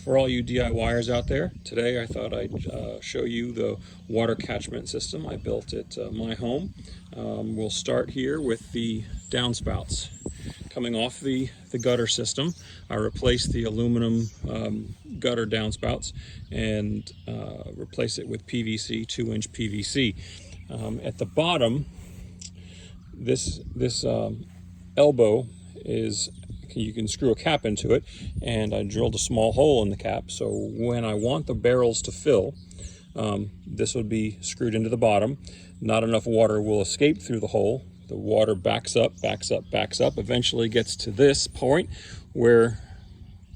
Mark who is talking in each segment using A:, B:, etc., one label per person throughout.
A: For all you DIYers out there, today I thought I'd show you the water catchment system I built at my home. We'll start here with the downspouts. Coming off the gutter system, I replaced the aluminum gutter downspouts and replace it with PVC, 2-inch PVC. At the bottom, this elbow is, you can screw a cap into it, and I drilled a small hole in the cap, so when I want the barrels to fill, this would be screwed into the bottom. Not enough water will escape through the hole. The water backs up, eventually gets to this point where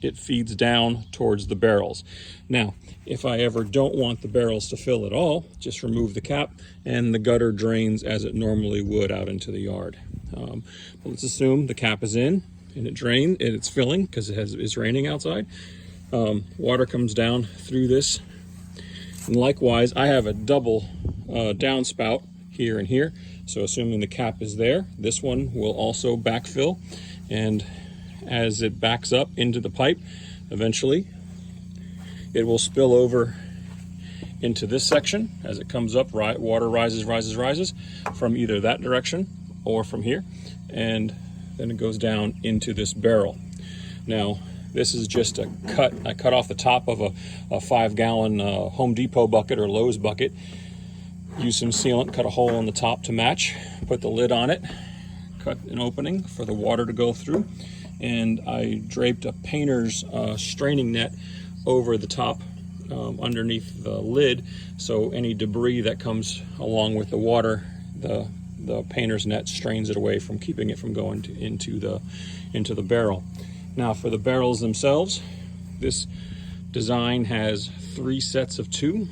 A: it feeds down towards the barrels. Now, if I ever don't want the barrels to fill at all, just remove the cap and the gutter drains as it normally would out into the yard. But let's assume the cap is in and it drains and it's filling because it's raining outside. Water comes down through this. And likewise, I have a double downspout here and here. So assuming the cap is there, this one will also backfill. And as it backs up into the pipe, eventually it will spill over into this section. As it comes up, water rises from either that direction or from here, and then it goes down into this barrel. Now, this is just a cut. I cut off the top of a 5-gallon Home Depot bucket or Lowe's bucket. Use some sealant, cut a hole in the top to match, put the lid on it, cut an opening for the water to go through, and I draped a painter's straining net over the top underneath the lid, so any debris that comes along with the water, the painter's net strains it away from keeping it from going into the barrel. Now, for the barrels themselves, this design has 3 sets of 2.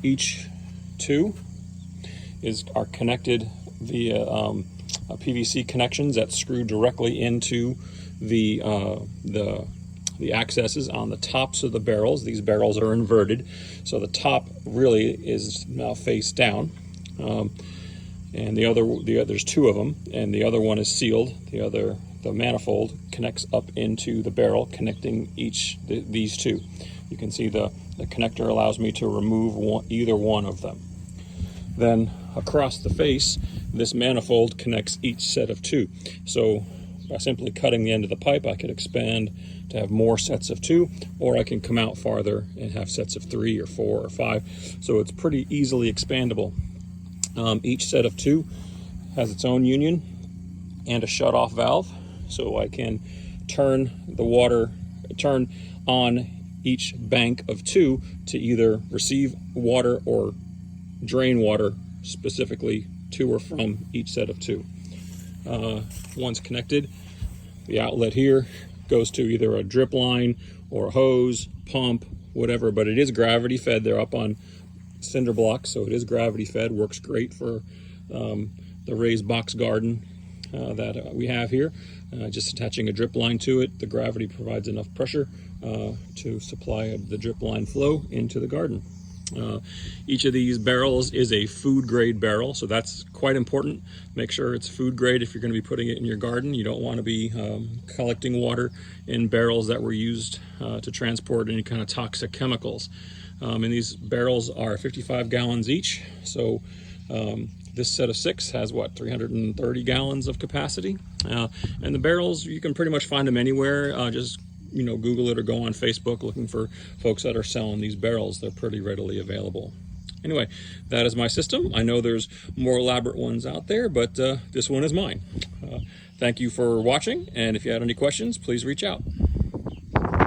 A: Each 2 are connected via PVC connections that screw directly into the accesses on the tops of the barrels. These barrels are inverted, so the top really is now face down, and there's 2 of them, and the other one is sealed. The manifold connects up into the barrel, connecting these 2. You can see the connector allows me to remove either one of them. Then across the face, this manifold connects each set of 2. So by simply cutting the end of the pipe, I could expand to have more sets of 2, or I can come out farther and have sets of 3 or 4 or 5. So it's pretty easily expandable. Each set of 2 has its own union and a shut-off valve, so I can turn on each bank of 2 to either receive water or drain water specifically to or from each set of 2. Once connected, the outlet here goes to either a drip line or a hose, pump, whatever, but it is gravity fed. They're up on cinder blocks, so it is gravity fed. Works great for the raised box garden that we have here. Just attaching a drip line to it, the gravity provides enough pressure to supply the drip line flow into the garden. Each of these barrels is a food grade barrel, so that's quite important. Make sure it's food grade if you're going to be putting it in your garden. You don't want to be collecting water in barrels that were used to transport any kind of toxic chemicals. And these barrels are 55 gallons each, so this set of 6 has 330 gallons of capacity. And the barrels, you can pretty much find them anywhere. Just Google it or go on Facebook looking for folks that are selling these barrels. They're pretty readily available. Anyway, that is my system. I know there's more elaborate ones out there, but this one is mine. Thank you for watching, and if you had any questions, please reach out.